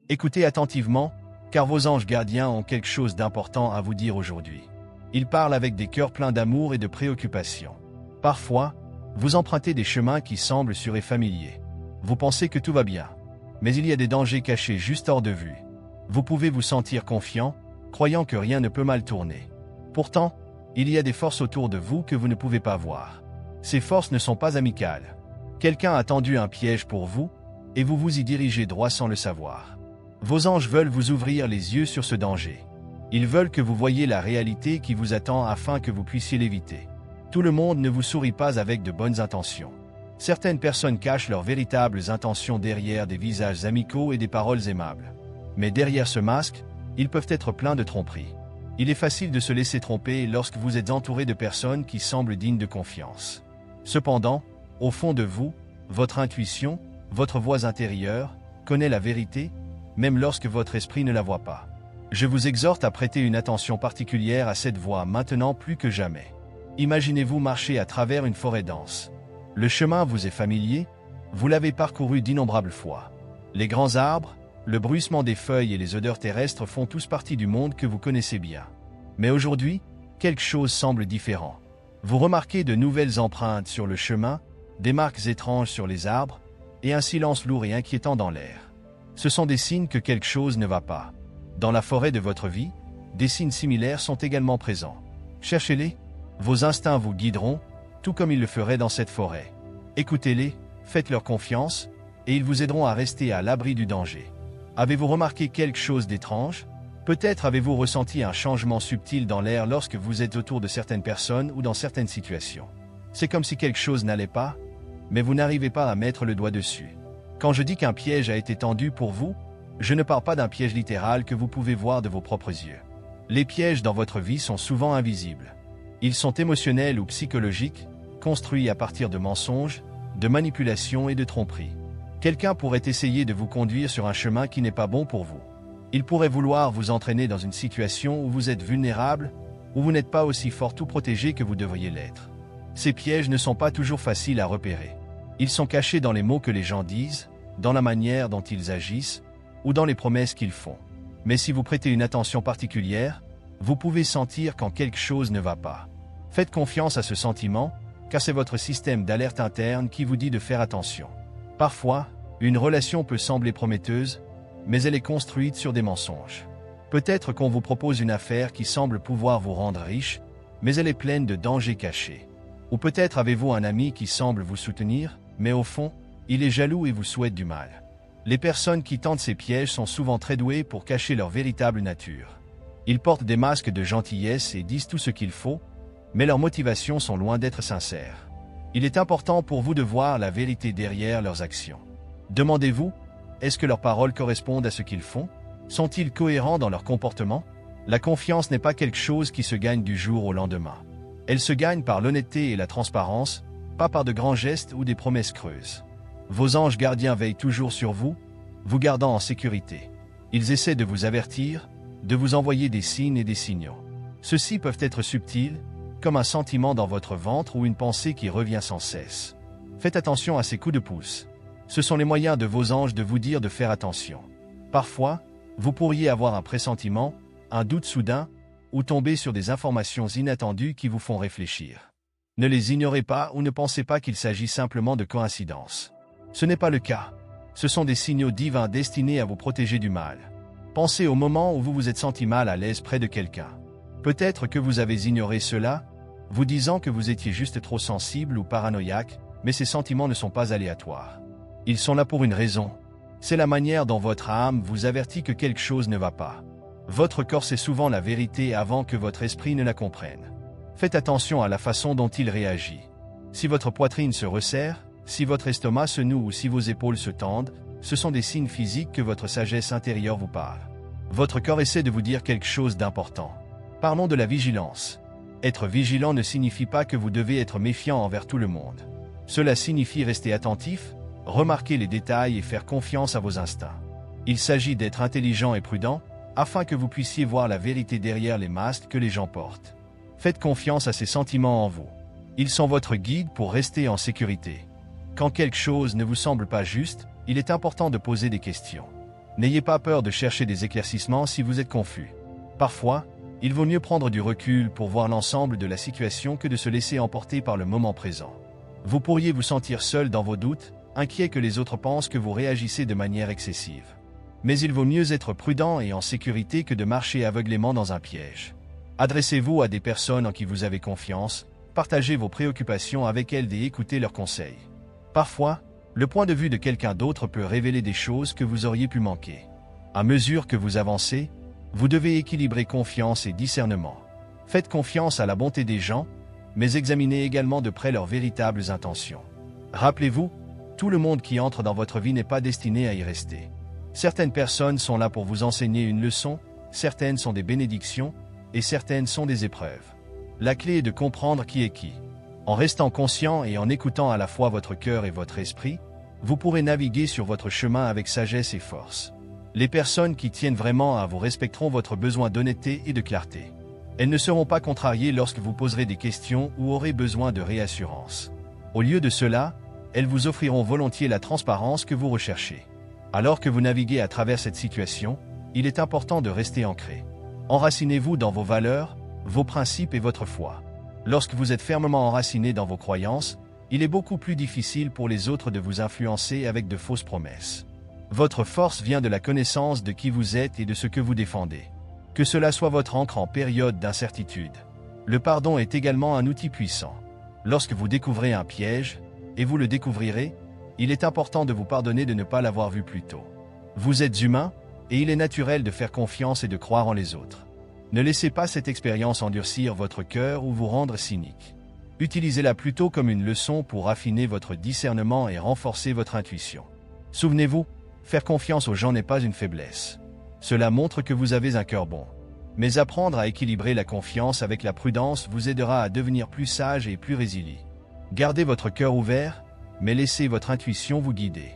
Écoutez attentivement, car vos anges gardiens ont quelque chose d'important à vous dire aujourd'hui. Ils parlent avec des cœurs pleins d'amour et de préoccupation. Parfois, vous empruntez des chemins qui semblent sûrs et familiers. Vous pensez que tout va bien. Mais il y a des dangers cachés juste hors de vue. Vous pouvez vous sentir confiant, croyant que rien ne peut mal tourner. Pourtant, il y a des forces autour de vous que vous ne pouvez pas voir. Ces forces ne sont pas amicales. Quelqu'un a tendu un piège pour vous, et vous vous y dirigez droit sans le savoir. Vos anges veulent vous ouvrir les yeux sur ce danger. Ils veulent que vous voyiez la réalité qui vous attend afin que vous puissiez l'éviter. Tout le monde ne vous sourit pas avec de bonnes intentions. Certaines personnes cachent leurs véritables intentions derrière des visages amicaux et des paroles aimables. Mais derrière ce masque, ils peuvent être pleins de tromperies. Il est facile de se laisser tromper lorsque vous êtes entouré de personnes qui semblent dignes de confiance. Cependant, au fond de vous, votre intuition, votre voix intérieure, connaît la vérité, même lorsque votre esprit ne la voit pas. Je vous exhorte à prêter une attention particulière à cette voix maintenant plus que jamais. Imaginez-vous marcher à travers une forêt dense. Le chemin vous est familier, vous l'avez parcouru d'innombrables fois. Les grands arbres, le bruissement des feuilles et les odeurs terrestres font tous partie du monde que vous connaissez bien. Mais aujourd'hui, quelque chose semble différent. Vous remarquez de nouvelles empreintes sur le chemin, des marques étranges sur les arbres, et un silence lourd et inquiétant dans l'air. Ce sont des signes que quelque chose ne va pas. Dans la forêt de votre vie, des signes similaires sont également présents. Cherchez-les, vos instincts vous guideront, tout comme ils le feraient dans cette forêt. Écoutez-les, faites-leur confiance, et ils vous aideront à rester à l'abri du danger. Avez-vous remarqué quelque chose d'étrange? Peut-être avez-vous ressenti un changement subtil dans l'air lorsque vous êtes autour de certaines personnes ou dans certaines situations. C'est comme si quelque chose n'allait pas, mais vous n'arrivez pas à mettre le doigt dessus. Quand je dis qu'un piège a été tendu pour vous, je ne parle pas d'un piège littéral que vous pouvez voir de vos propres yeux. Les pièges dans votre vie sont souvent invisibles. Ils sont émotionnels ou psychologiques, construits à partir de mensonges, de manipulations et de tromperies. Quelqu'un pourrait essayer de vous conduire sur un chemin qui n'est pas bon pour vous. Il pourrait vouloir vous entraîner dans une situation où vous êtes vulnérable, où vous n'êtes pas aussi fort ou protégé que vous devriez l'être. Ces pièges ne sont pas toujours faciles à repérer. Ils sont cachés dans les mots que les gens disent, dans la manière dont ils agissent, ou dans les promesses qu'ils font. Mais si vous prêtez une attention particulière, vous pouvez sentir quand quelque chose ne va pas. Faites confiance à ce sentiment, car c'est votre système d'alerte interne qui vous dit de faire attention. Parfois, une relation peut sembler prometteuse, mais elle est construite sur des mensonges. Peut-être qu'on vous propose une affaire qui semble pouvoir vous rendre riche, mais elle est pleine de dangers cachés. Ou peut-être avez-vous un ami qui semble vous soutenir, mais au fond, il est jaloux et vous souhaite du mal. Les personnes qui tentent ces pièges sont souvent très douées pour cacher leur véritable nature. Ils portent des masques de gentillesse et disent tout ce qu'il faut, mais leurs motivations sont loin d'être sincères. Il est important pour vous de voir la vérité derrière leurs actions. Demandez-vous, est-ce que leurs paroles correspondent à ce qu'ils font? Sont-ils cohérents dans leur comportement? La confiance n'est pas quelque chose qui se gagne du jour au lendemain. Elle se gagne par l'honnêteté et la transparence, pas par de grands gestes ou des promesses creuses. Vos anges gardiens veillent toujours sur vous, vous gardant en sécurité. Ils essaient de vous avertir, de vous envoyer des signes et des signaux. Ceux-ci peuvent être subtils, comme un sentiment dans votre ventre ou une pensée qui revient sans cesse. Faites attention à ces coups de pouce. Ce sont les moyens de vos anges de vous dire de faire attention. Parfois, vous pourriez avoir un pressentiment, un doute soudain, ou tomber sur des informations inattendues qui vous font réfléchir. Ne les ignorez pas ou ne pensez pas qu'il s'agit simplement de coïncidence. Ce n'est pas le cas. Ce sont des signaux divins destinés à vous protéger du mal. Pensez au moment où vous vous êtes senti mal à l'aise près de quelqu'un. Peut-être que vous avez ignoré cela, vous disant que vous étiez juste trop sensible ou paranoïaque, mais ces sentiments ne sont pas aléatoires. Ils sont là pour une raison. C'est la manière dont votre âme vous avertit que quelque chose ne va pas. Votre corps sait souvent la vérité avant que votre esprit ne la comprenne. Faites attention à la façon dont il réagit. Si votre poitrine se resserre, si votre estomac se noue ou si vos épaules se tendent, ce sont des signes physiques que votre sagesse intérieure vous parle. Votre corps essaie de vous dire quelque chose d'important. Parlons de la vigilance. Être vigilant ne signifie pas que vous devez être méfiant envers tout le monde. Cela signifie rester attentif, remarquer les détails et faire confiance à vos instincts. Il s'agit d'être intelligent et prudent, afin que vous puissiez voir la vérité derrière les masques que les gens portent. Faites confiance à ces sentiments en vous. Ils sont votre guide pour rester en sécurité. Quand quelque chose ne vous semble pas juste, il est important de poser des questions. N'ayez pas peur de chercher des éclaircissements si vous êtes confus. Parfois, il vaut mieux prendre du recul pour voir l'ensemble de la situation que de se laisser emporter par le moment présent. Vous pourriez vous sentir seul dans vos doutes, inquiet que les autres pensent que vous réagissez de manière excessive. Mais il vaut mieux être prudent et en sécurité que de marcher aveuglément dans un piège. Adressez-vous à des personnes en qui vous avez confiance, partagez vos préoccupations avec elles et écoutez leurs conseils. Parfois, le point de vue de quelqu'un d'autre peut révéler des choses que vous auriez pu manquer. À mesure que vous avancez, vous devez équilibrer confiance et discernement. Faites confiance à la bonté des gens, mais examinez également de près leurs véritables intentions. Rappelez-vous, tout le monde qui entre dans votre vie n'est pas destiné à y rester. Certaines personnes sont là pour vous enseigner une leçon, certaines sont des bénédictions, et certaines sont des épreuves. La clé est de comprendre qui est qui. En restant conscient et en écoutant à la fois votre cœur et votre esprit, vous pourrez naviguer sur votre chemin avec sagesse et force. Les personnes qui tiennent vraiment à vous respecteront votre besoin d'honnêteté et de clarté. Elles ne seront pas contrariées lorsque vous poserez des questions ou aurez besoin de réassurance. Au lieu de cela, elles vous offriront volontiers la transparence que vous recherchez. Alors que vous naviguez à travers cette situation, il est important de rester ancré. Enracinez-vous dans vos valeurs, vos principes et votre foi. Lorsque vous êtes fermement enraciné dans vos croyances, il est beaucoup plus difficile pour les autres de vous influencer avec de fausses promesses. Votre force vient de la connaissance de qui vous êtes et de ce que vous défendez. Que cela soit votre ancre en période d'incertitude. Le pardon est également un outil puissant. Lorsque vous découvrez un piège, et vous le découvrirez, il est important de vous pardonner de ne pas l'avoir vu plus tôt. Vous êtes humain, et il est naturel de faire confiance et de croire en les autres. Ne laissez pas cette expérience endurcir votre cœur ou vous rendre cynique. Utilisez-la plutôt comme une leçon pour affiner votre discernement et renforcer votre intuition. Souvenez-vous, faire confiance aux gens n'est pas une faiblesse. Cela montre que vous avez un cœur bon. Mais apprendre à équilibrer la confiance avec la prudence vous aidera à devenir plus sage et plus résilient. Gardez votre cœur ouvert, mais laissez votre intuition vous guider.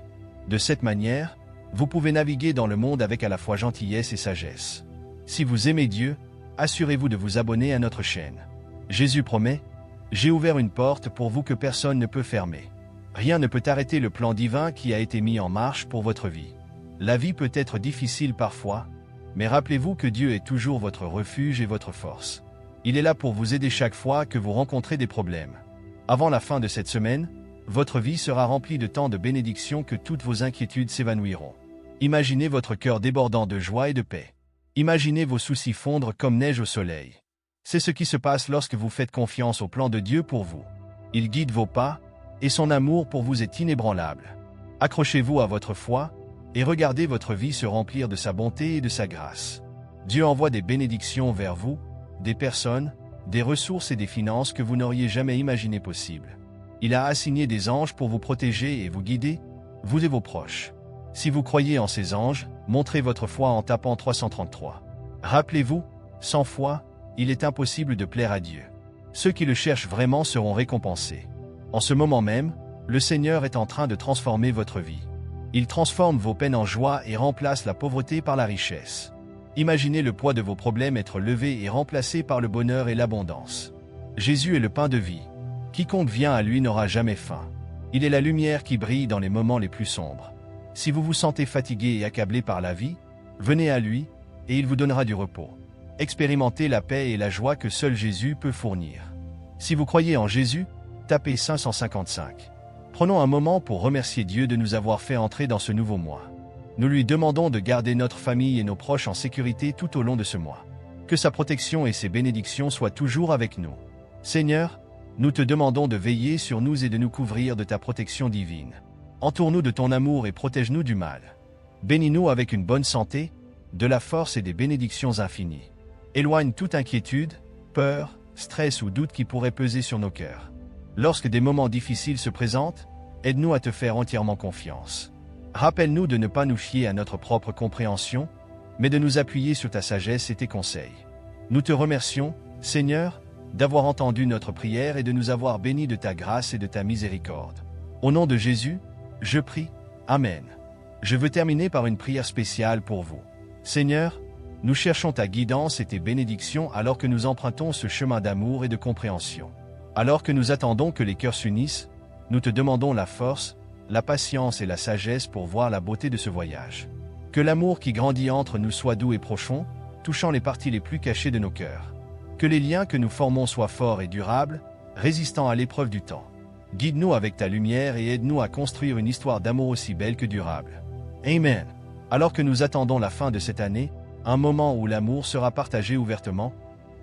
De cette manière, vous pouvez naviguer dans le monde avec à la fois gentillesse et sagesse. Si vous aimez Dieu, assurez-vous de vous abonner à notre chaîne. Jésus promet, « J'ai ouvert une porte pour vous que personne ne peut fermer. » Rien ne peut arrêter le plan divin qui a été mis en marche pour votre vie. La vie peut être difficile parfois, mais rappelez-vous que Dieu est toujours votre refuge et votre force. Il est là pour vous aider chaque fois que vous rencontrez des problèmes. Avant la fin de cette semaine, votre vie sera remplie de tant de bénédictions que toutes vos inquiétudes s'évanouiront. Imaginez votre cœur débordant de joie et de paix. Imaginez vos soucis fondre comme neige au soleil. C'est ce qui se passe lorsque vous faites confiance au plan de Dieu pour vous. Il guide vos pas, et son amour pour vous est inébranlable. Accrochez-vous à votre foi, et regardez votre vie se remplir de sa bonté et de sa grâce. Dieu envoie des bénédictions vers vous, des personnes, des ressources et des finances que vous n'auriez jamais imaginé possibles. Il a assigné des anges pour vous protéger et vous guider, vous et vos proches. Si vous croyez en ces anges, montrez votre foi en tapant 333. Rappelez-vous, sans foi, il est impossible de plaire à Dieu. Ceux qui le cherchent vraiment seront récompensés. En ce moment même, le Seigneur est en train de transformer votre vie. Il transforme vos peines en joie et remplace la pauvreté par la richesse. Imaginez le poids de vos problèmes être levé et remplacé par le bonheur et l'abondance. Jésus est le pain de vie. Quiconque vient à lui n'aura jamais faim. Il est la lumière qui brille dans les moments les plus sombres. Si vous vous sentez fatigué et accablé par la vie, venez à lui, et il vous donnera du repos. Expérimentez la paix et la joie que seul Jésus peut fournir. Si vous croyez en Jésus, tapez 555. Prenons un moment pour remercier Dieu de nous avoir fait entrer dans ce nouveau mois. Nous lui demandons de garder notre famille et nos proches en sécurité tout au long de ce mois. Que sa protection et ses bénédictions soient toujours avec nous. Seigneur, nous te demandons de veiller sur nous et de nous couvrir de ta protection divine. Entoure-nous de ton amour et protège-nous du mal. Bénis-nous avec une bonne santé, de la force et des bénédictions infinies. Éloigne toute inquiétude, peur, stress ou doute qui pourrait peser sur nos cœurs. Lorsque des moments difficiles se présentent, aide-nous à te faire entièrement confiance. Rappelle-nous de ne pas nous fier à notre propre compréhension, mais de nous appuyer sur ta sagesse et tes conseils. Nous te remercions, Seigneur, d'avoir entendu notre prière et de nous avoir bénis de ta grâce et de ta miséricorde. Au nom de Jésus, je prie. Amen. Je veux terminer par une prière spéciale pour vous. Seigneur, nous cherchons ta guidance et tes bénédictions alors que nous empruntons ce chemin d'amour et de compréhension. Alors que nous attendons que les cœurs s'unissent, nous te demandons la force, la patience et la sagesse pour voir la beauté de ce voyage. Que l'amour qui grandit entre nous soit doux et profond, touchant les parties les plus cachées de nos cœurs. Que les liens que nous formons soient forts et durables, résistant à l'épreuve du temps. Guide-nous avec ta lumière et aide-nous à construire une histoire d'amour aussi belle que durable. Amen. Alors que nous attendons la fin de cette année, un moment où l'amour sera partagé ouvertement,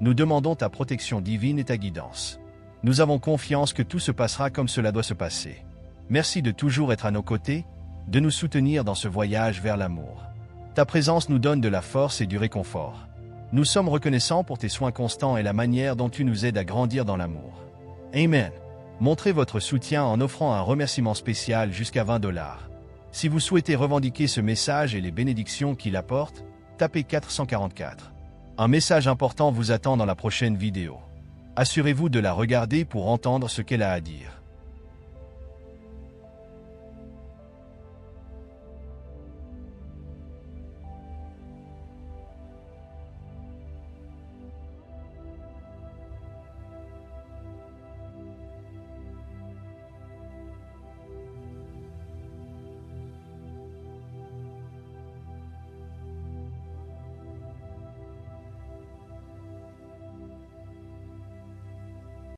nous demandons ta protection divine et ta guidance. Nous avons confiance que tout se passera comme cela doit se passer. Merci de toujours être à nos côtés, de nous soutenir dans ce voyage vers l'amour. Ta présence nous donne de la force et du réconfort. Nous sommes reconnaissants pour tes soins constants et la manière dont tu nous aides à grandir dans l'amour. Amen. Montrez votre soutien en offrant un remerciement spécial jusqu'à $20. Si vous souhaitez revendiquer ce message et les bénédictions qu'il apporte, tapez 444. Un message important vous attend dans la prochaine vidéo. Assurez-vous de la regarder pour entendre ce qu'elle a à dire.